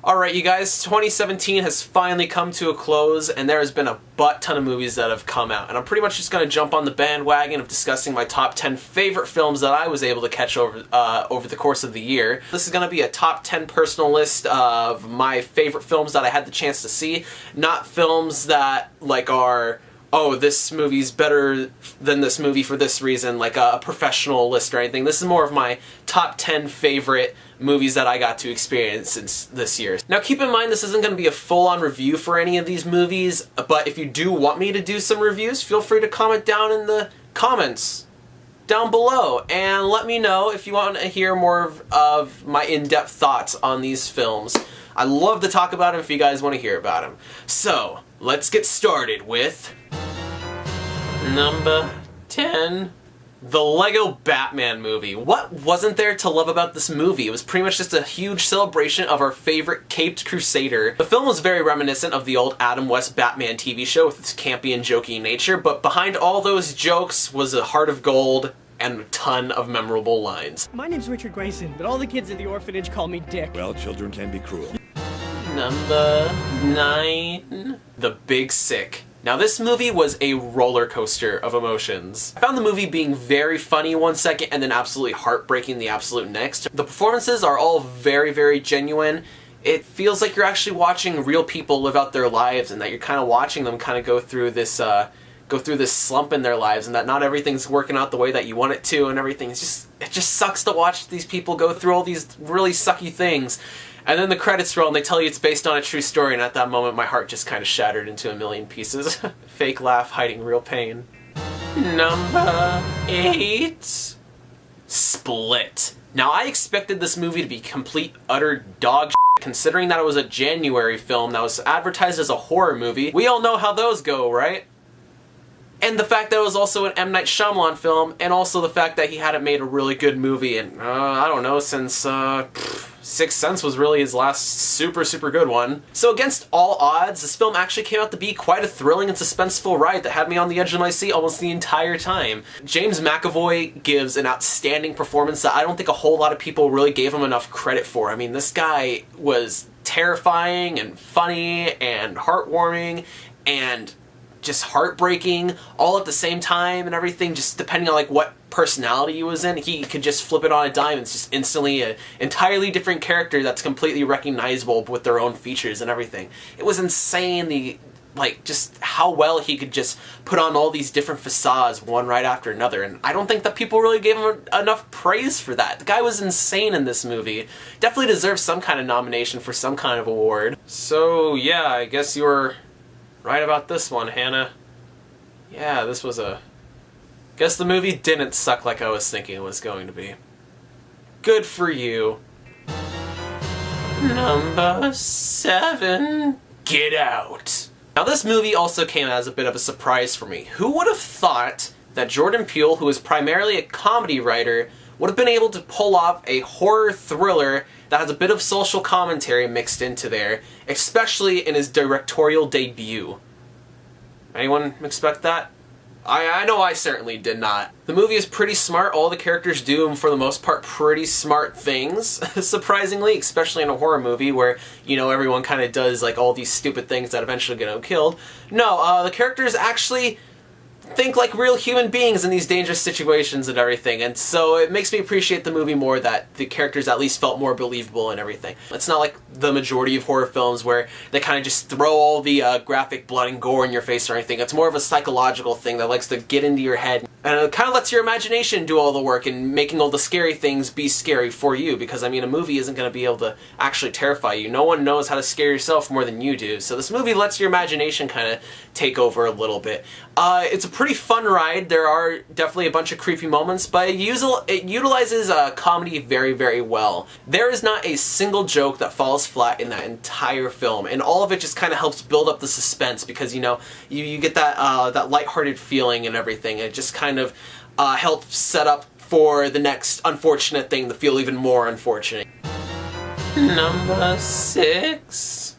Alright you guys, 2017 has finally come to a close and there has been a butt ton of movies that have come out. And I'm pretty much just going to jump on the bandwagon of discussing my top 10 favorite films that I was able to catch over the course of the year. This is going to be a top 10 personal list of my favorite films that I had the chance to see. Not films that like are, oh, this movie's better than this movie for this reason, like a professional list or anything. This is more of my top 10 favorite movies that I got to experience since this year. Now keep in mind this isn't going to be a full-on review for any of these movies, but if you do want me to do some reviews, feel free to comment down in the comments down below and let me know if you want to hear more of my in-depth thoughts on these films. I love to talk about them if you guys want to hear about them. So, let's get started with number 10. The Lego Batman movie. What wasn't there to love about this movie? It was pretty much just a huge celebration of our favorite caped crusader. The film was very reminiscent of the old Adam West Batman TV show with its campy and jokey nature, but behind all those jokes was a heart of gold and a ton of memorable lines. My name's Richard Grayson, but all the kids at the orphanage call me Dick. Well, children can be cruel. Number 9. The Big Sick. Now this movie was a roller coaster of emotions. I found the movie being very funny one second and then absolutely heartbreaking the absolute next. The performances are all very, very genuine. It feels like you're actually watching real people live out their lives and that you're kind of watching them kind of go through this slump in their lives and that not everything's working out the way that you want it to and everything. It just sucks to watch these people go through all these really sucky things. And then the credits roll and they tell you it's based on a true story, and at that moment my heart just kind of shattered into a million pieces. Fake laugh hiding real pain. Number 8. Split. Now I expected this movie to be complete utter dog shit, considering that it was a January film that was advertised as a horror movie. We all know how those go, right? And the fact that it was also an M. Night Shyamalan film, and also the fact that he hadn't made a really good movie in, I don't know, since, Sixth Sense was really his last super good one. So against all odds, this film actually came out to be quite a thrilling and suspenseful ride that had me on the edge of my seat almost the entire time. James McAvoy gives an outstanding performance that I don't think a whole lot of people really gave him enough credit for. I mean, this guy was terrifying and funny and heartwarming and just heartbreaking all at the same time and everything, just depending on like what personality he was in. He could just flip it on a dime. It's just instantly an entirely different character that's completely recognizable with their own features and everything. It was insane, just how well he could just put on all these different facades one right after another, and I don't think that people really gave him enough praise for that. The guy was insane in this movie. Definitely deserves some kind of nomination for some kind of award. So yeah, I guess you were right about this one, Hannah. Yeah, this was guess the movie didn't suck like I was thinking it was going to be. Good for you. Number 7. Get Out. Now this movie also came as a bit of a surprise for me. Who would have thought that Jordan Peele, who is primarily a comedy writer, would have been able to pull off a horror thriller that has a bit of social commentary mixed into there, especially in his directorial debut. Anyone expect that? I know I certainly did not. The movie is pretty smart. All the characters do, for the most part, pretty smart things, surprisingly, especially in a horror movie where, you know, everyone kind of does like all these stupid things that eventually get them killed. No, the characters actually think like real human beings in these dangerous situations and everything, and so it makes me appreciate the movie more that the characters at least felt more believable and everything. It's not like the majority of horror films where they kind of just throw all the graphic blood and gore in your face or anything. It's more of a psychological thing that likes to get into your head, and it kind of lets your imagination do all the work and making all the scary things be scary for you, because I mean a movie isn't going to be able to actually terrify you. No one knows how to scare yourself more than you do, so this movie lets your imagination kind of take over a little bit. It's a pretty fun ride. There are definitely a bunch of creepy moments, but it utilizes comedy very, very well. There is not a single joke that falls flat in that entire film, and all of it just kind of helps build up the suspense because, you know, you get that lighthearted feeling and everything, and it just kind of helps set up for the next unfortunate thing to feel even more unfortunate. Number 6.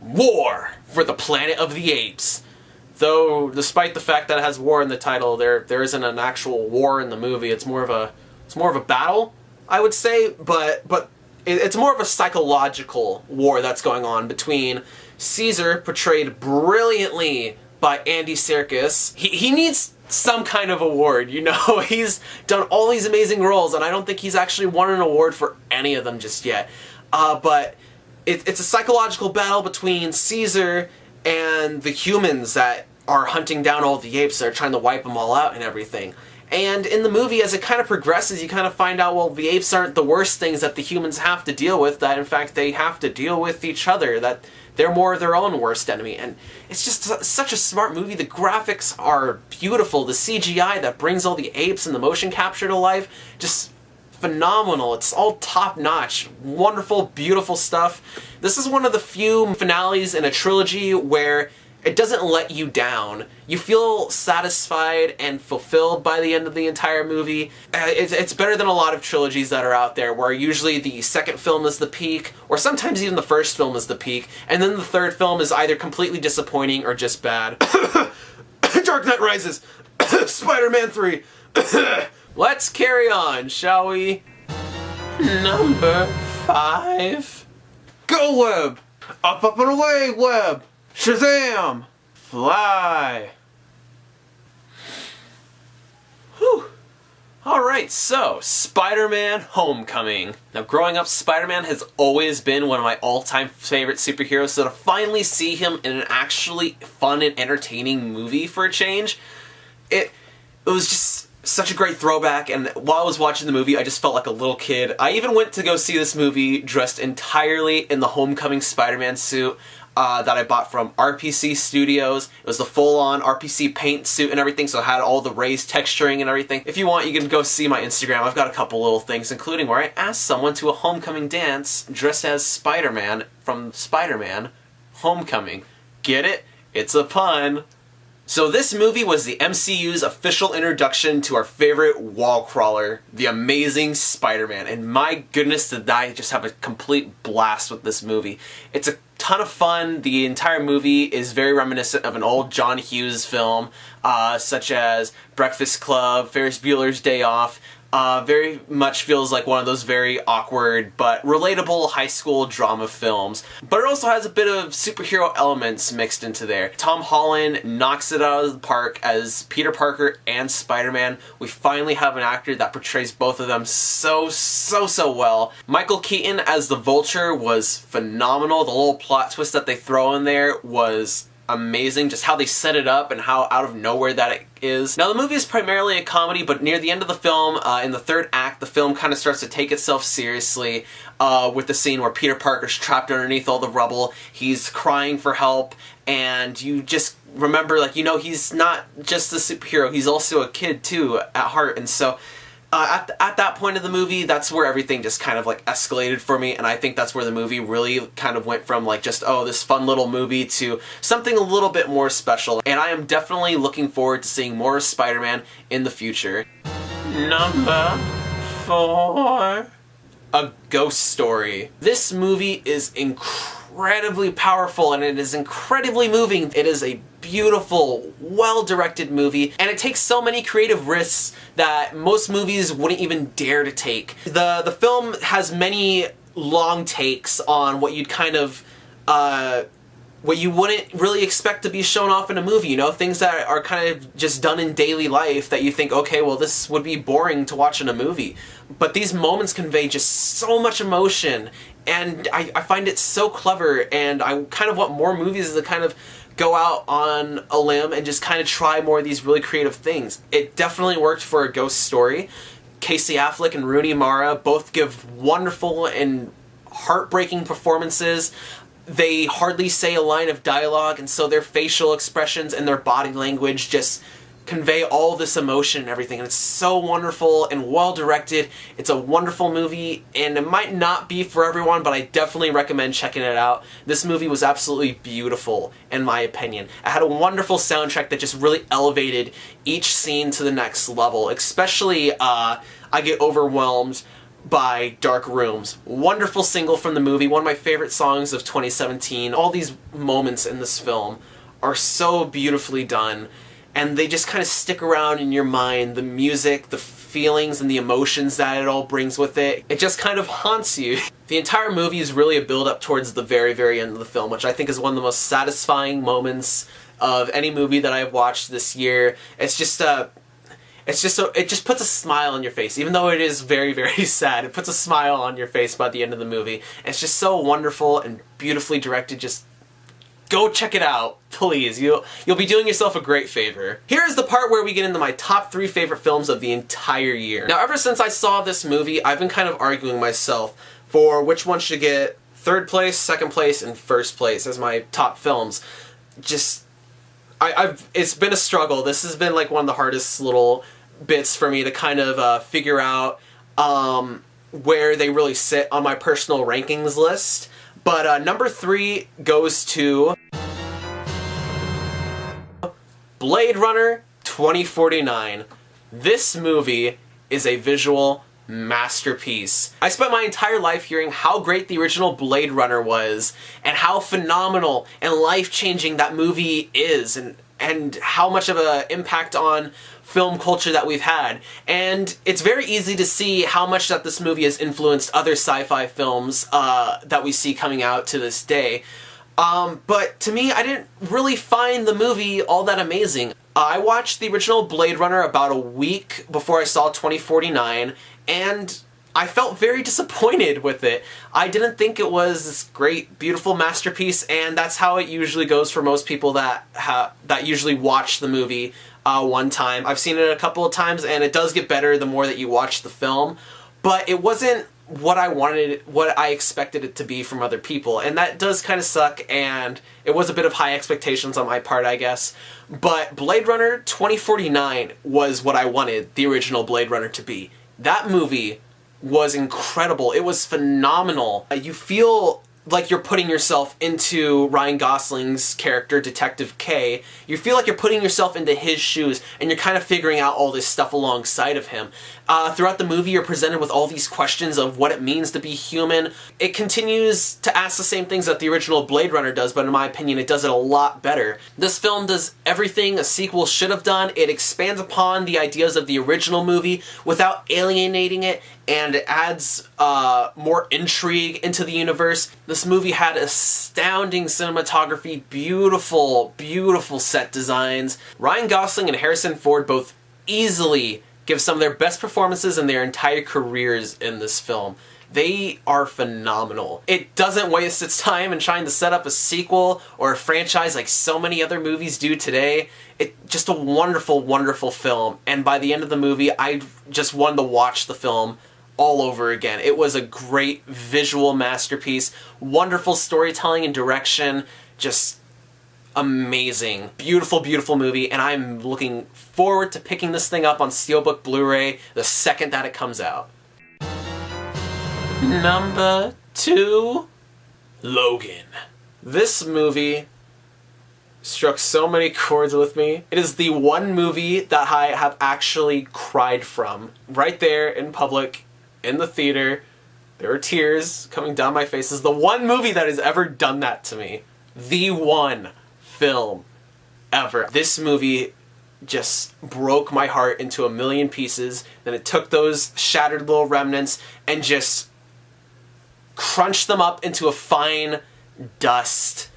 War for the Planet of the Apes. Though, despite the fact that it has war in the title, there isn't an actual war in the movie. It's more of a battle, I would say. But it's more of a psychological war that's going on between Caesar, portrayed brilliantly by Andy Serkis. He needs some kind of award, you know? He's done all these amazing roles, and I don't think he's actually won an award for any of them just yet. But it's a psychological battle between Caesar and the humans that are hunting down all the apes that are trying to wipe them all out and everything. And in the movie, as it kind of progresses, you kind of find out, well, the apes aren't the worst things that the humans have to deal with, that in fact they have to deal with each other, that they're more their own worst enemy. And it's just such a smart movie. The graphics are beautiful. The CGI that brings all the apes and the motion capture to life, just phenomenal. It's all top-notch. Wonderful, beautiful stuff. This is one of the few finales in a trilogy where it doesn't let you down. You feel satisfied and fulfilled by the end of the entire movie. It's better than a lot of trilogies that are out there, where usually the second film is the peak, or sometimes even the first film is the peak, and then the third film is either completely disappointing or just bad. Dark Knight Rises! Spider-Man 3! Let's carry on, shall we? Number 5. Go, Web! Up, up, and away, Web! Shazam! Fly! Whew. Alright, so, Spider-Man Homecoming. Now, growing up, Spider-Man has always been one of my all-time favorite superheroes, so to finally see him in an actually fun and entertaining movie for a change, it was just such a great throwback, and while I was watching the movie, I just felt like a little kid. I even went to go see this movie dressed entirely in the Homecoming Spider-Man suit that I bought from RPC Studios. It was the full-on RPC paint suit and everything, so it had all the raised texturing and everything. If you want, you can go see my Instagram. I've got a couple little things, including where I asked someone to a homecoming dance dressed as Spider-Man from Spider-Man Homecoming. Get it? It's a pun. So this movie was the MCU's official introduction to our favorite wall crawler, the amazing Spider-Man. And my goodness, did I just have a complete blast with this movie. It's a ton of fun. The entire movie is very reminiscent of an old John Hughes film, such as Breakfast Club, Ferris Bueller's Day Off. Very much feels like one of those very awkward but relatable high school drama films. But it also has a bit of superhero elements mixed into there. Tom Holland knocks it out of the park as Peter Parker and Spider-Man. We finally have an actor that portrays both of them so well. Michael Keaton as the Vulture was phenomenal. The little plot twist that they throw in there was amazing, just how they set it up and how out of nowhere that it is. Now, the movie is primarily a comedy, but near the end of the film, in the third act, the film kind of starts to take itself seriously with the scene where Peter Parker's trapped underneath all the rubble. He's crying for help, and you just remember, like, you know, he's not just a superhero, he's also a kid too at heart. And so at that point of the movie, that's where everything just kind of like escalated for me, and I think that's where the movie really kind of went from like just, oh, this fun little movie to something a little bit more special. And I am definitely looking forward to seeing more Spider-Man in the future. Number 4. A Ghost Story. This movie is incredibly powerful, and it is incredibly moving. It is a beautiful, well-directed movie, and it takes so many creative risks that most movies wouldn't even dare to take. The film has many long takes on what you'd kind of what you wouldn't really expect to be shown off in a movie, you know, things that are kind of just done in daily life that you think, okay, well, this would be boring to watch in a movie. But these moments convey just so much emotion, and I find it so clever, and I kind of want more movies to kind of go out on a limb and just kind of try more of these really creative things. It definitely worked for A Ghost Story. Casey Affleck and Rooney Mara both give wonderful and heartbreaking performances. They hardly say a line of dialogue, and so their facial expressions and their body language just convey all this emotion and everything, and it's so wonderful and well directed. It's a wonderful movie, and it might not be for everyone, but I definitely recommend checking it out. This movie was absolutely beautiful, in my opinion. It had a wonderful soundtrack that just really elevated each scene to the next level, especially I Get Overwhelmed by Dark Rooms. Wonderful single from the movie, one of my favorite songs of 2017. All these moments in this film are so beautifully done, and they just kind of stick around in your mind. The music, the feelings and the emotions that it all brings with it. It just kind of haunts you. The entire movie is really a build-up towards the very, very end of the film, which I think is one of the most satisfying moments of any movie that I've watched this year. It just puts a smile on your face. Even though it is very, very sad, it puts a smile on your face by the end of the movie. It's just so wonderful and beautifully directed. Just go check it out, please. You'll be doing yourself a great favor. Here's the part where we get into my top 3 favorite films of the entire year. Now, ever since I saw this movie, I've been kind of arguing myself for which one should get 3rd place, 2nd place, and 1st place as my top films. It's been a struggle. This has been like one of the hardest little bits for me to kind of figure out where they really sit on my personal rankings list. But number 3 goes to Blade Runner 2049. This movie is a visual masterpiece. I spent my entire life hearing how great the original Blade Runner was, and how phenomenal and life-changing that movie is, and how much of an impact on film culture that we've had. And it's very easy to see how much that this movie has influenced other sci-fi films that we see coming out to this day. But to me, I didn't really find the movie all that amazing. I watched the original Blade Runner about a week before I saw 2049, and I felt very disappointed with it. I didn't think it was this great, beautiful masterpiece, and that's how it usually goes for most people that usually watch the movie one time. I've seen it a couple of times, and it does get better the more that you watch the film, but it wasn't what I wanted, what I expected it to be from other people, and that does kind of suck, and it was a bit of high expectations on my part, I guess. But Blade Runner 2049 was what I wanted the original Blade Runner to be. That movie was incredible. It was phenomenal. You feel like you're putting yourself into Ryan Gosling's character, Detective K. You feel like you're putting yourself into his shoes, and you're kind of figuring out all this stuff alongside of him. Throughout the movie, you're presented with all these questions of what it means to be human. It continues to ask the same things that the original Blade Runner does, but in my opinion, it does it a lot better. This film does everything a sequel should have done. It expands upon the ideas of the original movie without alienating it, and it adds more intrigue into the universe. This movie had astounding cinematography, beautiful, beautiful set designs. Ryan Gosling and Harrison Ford both easily give some of their best performances in their entire careers in this film. They are phenomenal. It doesn't waste its time in trying to set up a sequel or a franchise like so many other movies do today. It's just a wonderful, wonderful film, and by the end of the movie, I just wanted to watch the film all over again. It was a great visual masterpiece, wonderful storytelling and direction, just amazing. Beautiful, beautiful movie, and I'm looking forward to picking this thing up on Steelbook Blu-ray the second that it comes out. Number 2, Logan. This movie struck so many chords with me. It is the one movie that I have actually cried from. Right there in public, in the theater, there were tears coming down my face. This is the one movie that has ever done that to me. The one film ever. This movie just broke my heart into a million pieces. Then it took those shattered little remnants and just crunched them up into a fine dust.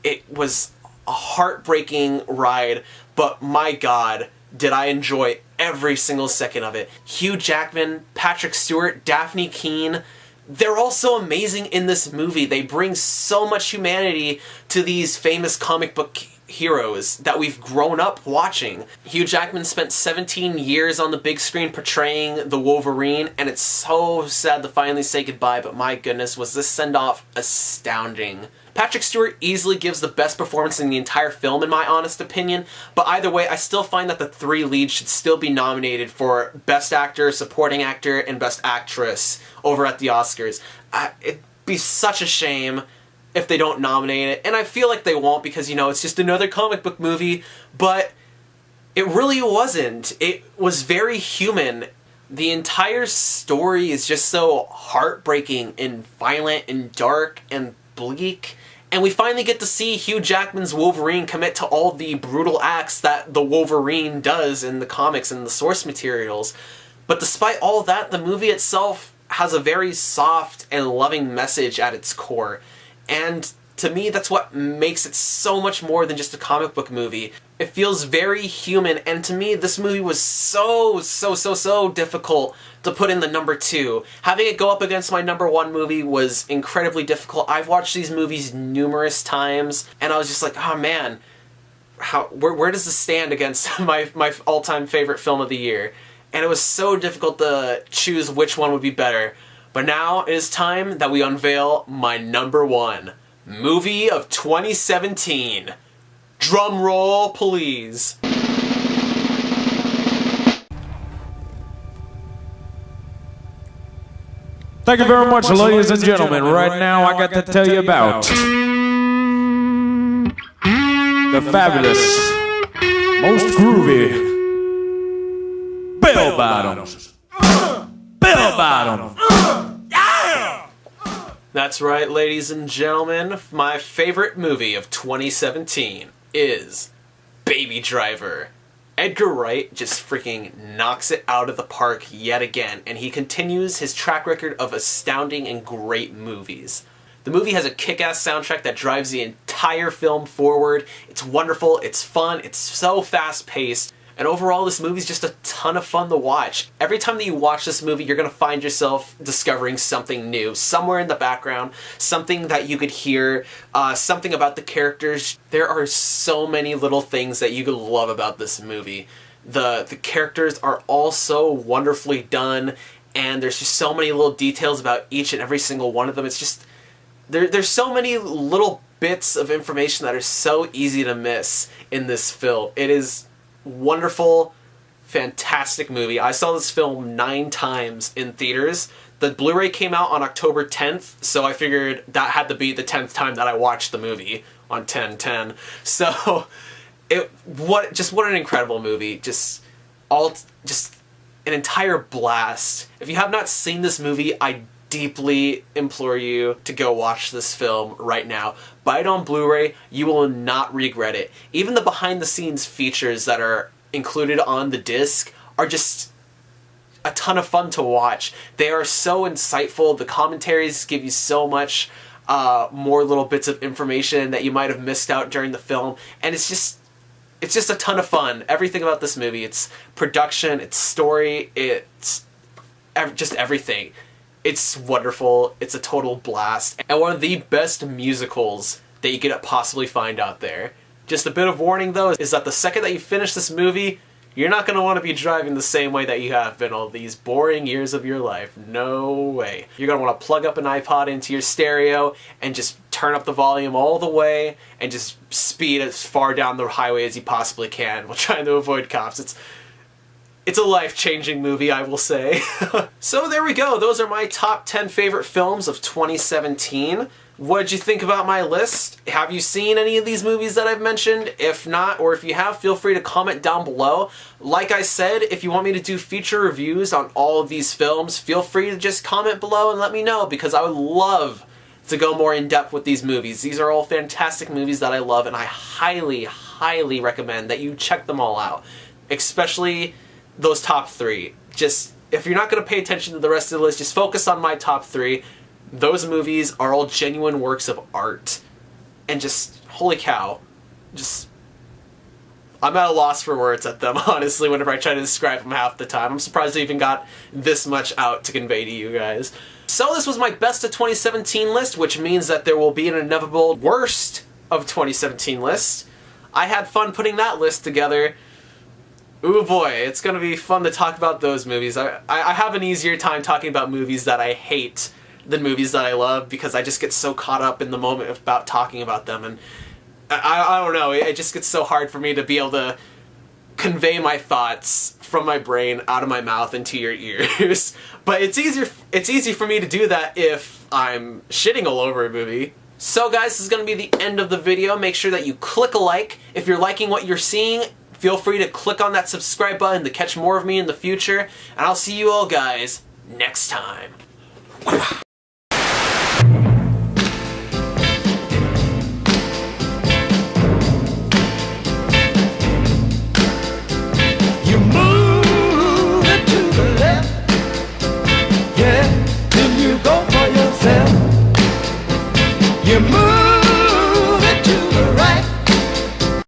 It was a heartbreaking ride, but my God, did I enjoy every single second of it. Hugh Jackman, Patrick Stewart, Daphne Keane, they're all so amazing in this movie. They bring so much humanity to these famous comic book heroes that we've grown up watching. Hugh Jackman spent 17 years on the big screen portraying the Wolverine, and it's so sad to finally say goodbye, but my goodness, was this send-off astounding. Patrick Stewart easily gives the best performance in the entire film, in my honest opinion, but either way, I still find that the 3 leads should still be nominated for Best Actor, Supporting Actor, and Best Actress over at the Oscars. It'd be such a shame if they don't nominate it, and I feel like they won't because, you know, it's just another comic book movie, but it really wasn't. It was very human. The entire story is just so heartbreaking and violent and dark and bleak, and we finally get to see Hugh Jackman's Wolverine commit to all the brutal acts that the Wolverine does in the comics and the source materials. But despite all that, the movie itself has a very soft and loving message at its core. And to me, that's what makes it so much more than just a comic book movie. It feels very human, and to me, this movie was so difficult to put in the number 2. Having it go up against my number 1 movie was incredibly difficult. I've watched these movies numerous times, and I was just like, oh man, where does this stand against my all-time favorite film of the year? And it was so difficult to choose which one would be better. But now it is time that we unveil my number 1 movie of 2017. Drum roll, please. Thank you very much, ladies and gentlemen. Right now, I got to tell you about the fabulous, most groovy Bellbottoms. Bellbottoms. That's right, ladies and gentlemen. My favorite movie of 2017 is Baby Driver. Edgar Wright just freaking knocks it out of the park yet again, and he continues his track record of astounding and great movies. The movie has a kick-ass soundtrack that drives the entire film forward. It's wonderful, it's fun, it's so fast-paced, and overall this movie's just a ton of fun to watch. Every time that you watch this movie, you're gonna find yourself discovering something new, somewhere in the background, something that you could hear, something about the characters. There are so many little things that you could love about this movie. The characters are all so wonderfully done, and there's just so many little details about each and every single one of them. It's just, there's so many little bits of information that are so easy to miss in this film. It is wonderful, fantastic movie. I saw this film 9 times in theaters. The Blu-ray came out on October 10th, so I figured that had to be the 10th time that I watched the movie on 10/10. So, what an incredible movie. Just an entire blast. If you have not seen this movie, I deeply implore you to go watch this film right now. Buy it on Blu-ray, you will not regret it. Even the behind-the-scenes features that are included on the disc are just a ton of fun to watch. They are so insightful, the commentaries give you so much more little bits of information that you might have missed out during the film, and it's just a ton of fun. Everything about this movie, its production, its story, it's just everything. It's wonderful, it's a total blast, and one of the best musicals that you could possibly find out there. Just a bit of warning though, is that the second that you finish this movie, you're not going to want to be driving the same way that you have been all these boring years of your life. No way. You're going to want to plug up an iPod into your stereo and just turn up the volume all the way and just speed as far down the highway as you possibly can while trying to avoid cops. It's a life-changing movie, I will say. So there we go. Those are my top 10 favorite films of 2017. What did you think about my list? Have you seen any of these movies that I've mentioned? If not, or if you have, feel free to comment down below. Like I said, if you want me to do feature reviews on all of these films, feel free to just comment below and let me know, because I would love to go more in depth with these movies. These are all fantastic movies that I love, and I highly, highly recommend that you check them all out. Especially those top 3. Just, if you're not going to pay attention to the rest of the list, just focus on my top 3. Those movies are all genuine works of art. And just, holy cow. I'm at a loss for words at them, honestly, whenever I try to describe them half the time. I'm surprised I even got this much out to convey to you guys. So this was my best of 2017 list, which means that there will be an inevitable worst of 2017 list. I had fun putting that list together. Ooh boy, it's gonna be fun to talk about those movies. I have an easier time talking about movies that I hate than movies that I love, because I just get so caught up in the moment about talking about them, and I don't know, it just gets so hard for me to be able to convey my thoughts from my brain out of my mouth into your ears. But it's easy for me to do that if I'm shitting all over a movie. So guys, this is gonna be the end of the video. Make sure that you click a like. If you're liking what you're seeing, feel free to click on that subscribe button to catch more of me in the future, and I'll see you all guys next time.